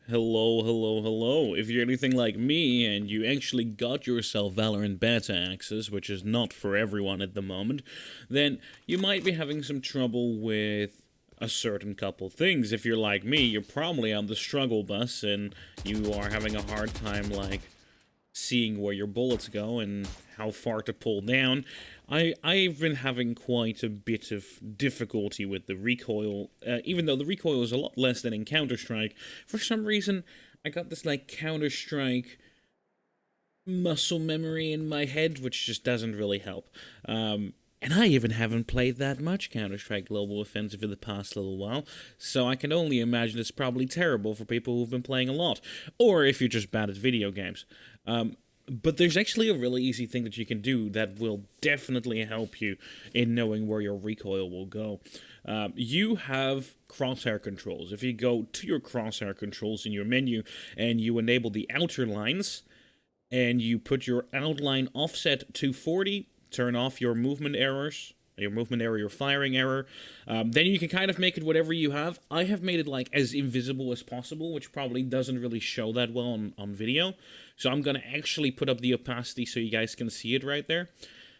Hello, hello, hello. If you're anything like me and you actually got yourself Valorant Beta access, which is not for everyone at the moment, then you might be having some trouble with a certain couple things. If you're like me, you're probably on the struggle bus and you are having a hard time, seeing where your bullets go and how far to pull down. I've been having quite a bit of difficulty with the recoil, even though the recoil is a lot less than in Counter-Strike. For some reason, I got this Counter-Strike muscle memory in my head, which just doesn't really help. And I even haven't played that much Counter-Strike Global Offensive in the past little while, so I can only imagine it's probably terrible for people who've been playing a lot, or if you're just bad at video games. But there's actually a really easy thing that you can do that will definitely help you in knowing where your recoil will go. You have crosshair controls. If you go to your crosshair controls in your menu and you enable the outer lines, and you put your outline offset to 40, turn off your movement errors, your firing error, then you can kind of make it whatever you have. I have made it as invisible as possible, which probably doesn't really show that well on video. So I'm gonna actually put up the opacity so you guys can see it right there.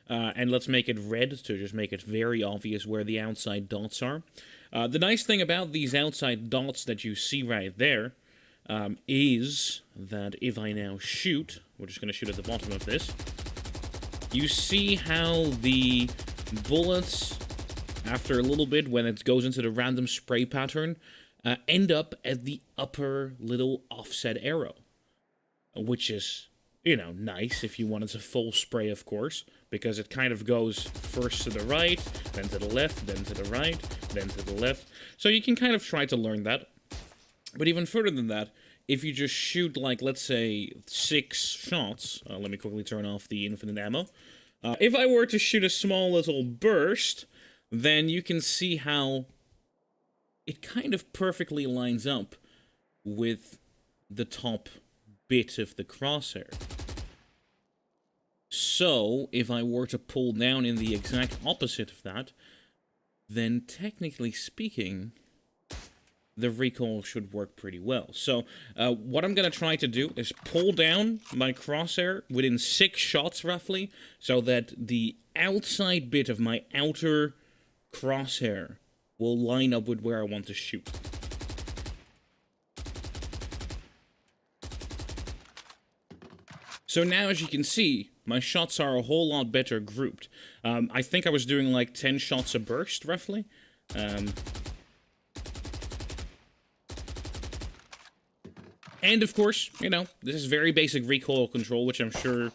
And let's make it red to just make it very obvious where the outside dots are. The nice thing about these outside dots that you see right there is that if I now shoot, we're just gonna shoot at the bottom of this, you see how the bullets, after a little bit, when it goes into the random spray pattern, end up at the upper little offset arrow. Which is, nice if you want it to full spray, of course, because it kind of goes first to the right, then to the left, then to the right, then to the left. So you can kind of try to learn that. But even further than that, if you just shoot, let's say, 6 shots, let me quickly turn off the infinite ammo. If I were to shoot a small little burst, then you can see how it kind of perfectly lines up with the top bit of the crosshair. So, if I were to pull down in the exact opposite of that, then technically speaking, the recoil should work pretty well. So, what I'm going to try to do is pull down my crosshair within 6 shots, roughly, so that the outside bit of my outer crosshair will line up with where I want to shoot. So now, as you can see, my shots are a whole lot better grouped. I think I was doing 10 shots a burst, roughly. And of course, this is very basic recoil control, which I'm sure,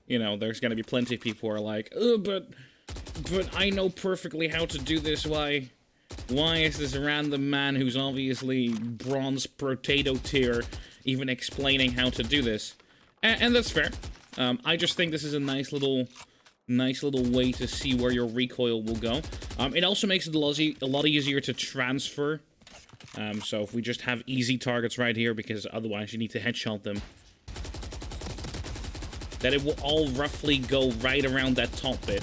there's gonna be plenty of people who are like, oh, but I know perfectly how to do this, why is this random man who's obviously bronze potato tier even explaining how to do this? And that's fair. I just think this is a nice little way to see where your recoil will go. It also makes it a lot easier to transfer. So if we just have easy targets right here, because otherwise you need to headshot them, that it will all roughly go right around that top bit.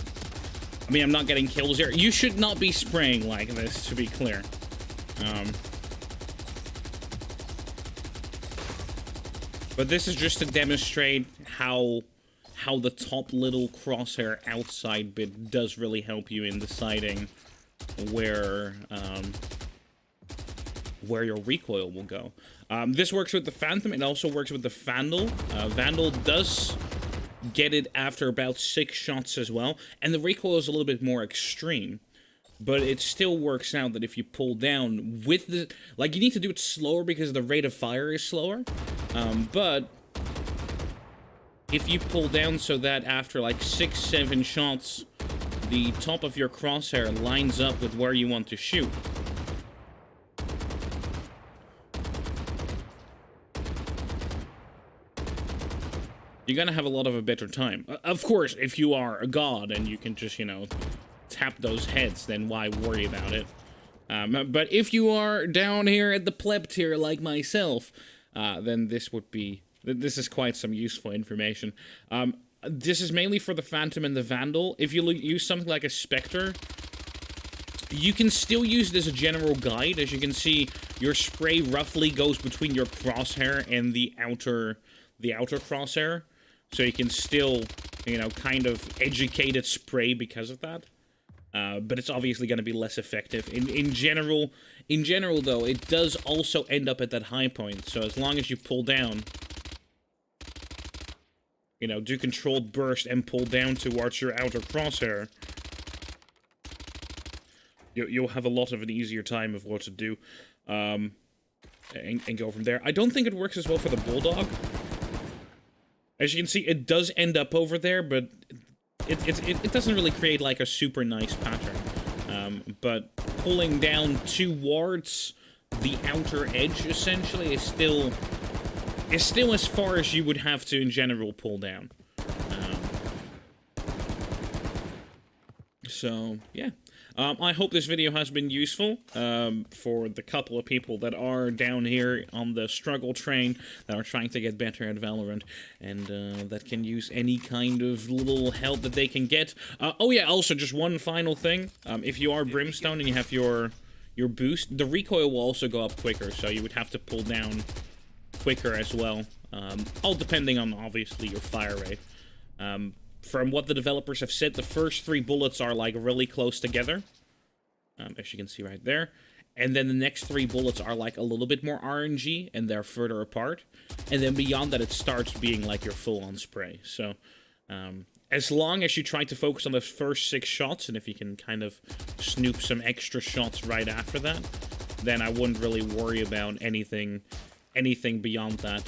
I mean, I'm not getting kills here. You should not be spraying like this, to be clear. But this is just to demonstrate how the top little crosshair outside bit does really help you in deciding where your recoil will go. This works with the Phantom. It also works with the Vandal. Vandal does get it after about 6 shots as well, and the recoil is a little bit more extreme. But it still works out that if you pull down with the... you need to do it slower because the rate of fire is slower. But if you pull down so that after 6-7 shots, the top of your crosshair lines up with where you want to shoot, you're gonna have a lot of a better time. Of course, if you are a god and you can just, tap those heads, then why worry about it? But if you are down here at the pleb tier like myself, then this is quite some useful information. This is mainly for the Phantom and the Vandal. If you use something like a Spectre, You can still use it as a general guide. As you can see, your spray roughly goes between your crosshair and the outer crosshair. So you can still, you know, kind of educate its spray because of that. But it's obviously going to be less effective. In general, though, it does also end up at that high point. So as long as you pull down, you know, do controlled burst and pull down towards your outer crosshair, you'll have a lot of an easier time of what to do, and go from there. I don't think it works as well for the bulldog. As you can see, it does end up over there, but it doesn't really create like a super nice pattern. But pulling down towards the outer edge essentially is still as far as you would have to in general pull down. So yeah. I hope this video has been useful for the couple of people that are down here on the struggle train that are trying to get better at Valorant and that can use any kind of little help that they can get. Oh yeah, also just one final thing. If you are Brimstone and you have your boost, the recoil will also go up quicker, so you would have to pull down quicker as well. All depending on, obviously, your fire rate. From what the developers have said, the first 3 bullets are, like, really close together. As you can see right there. And then the next 3 bullets are, like, a little bit more RNG, and they're further apart. And then beyond that, it starts being, like, your full-on spray. So, as long as you try to focus on the first 6 shots, and if you can kind of snoop some extra shots right after that, then I wouldn't really worry about anything beyond that.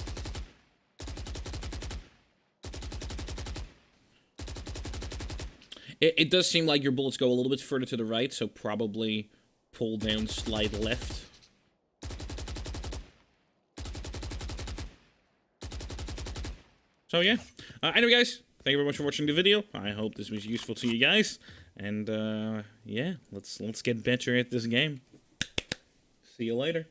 It does seem like your bullets go a little bit further to the right, so probably pull down, slide left. So yeah. Anyway, guys, thank you very much for watching the video. I hope this was useful to you guys. And yeah, let's get better at this game. See you later.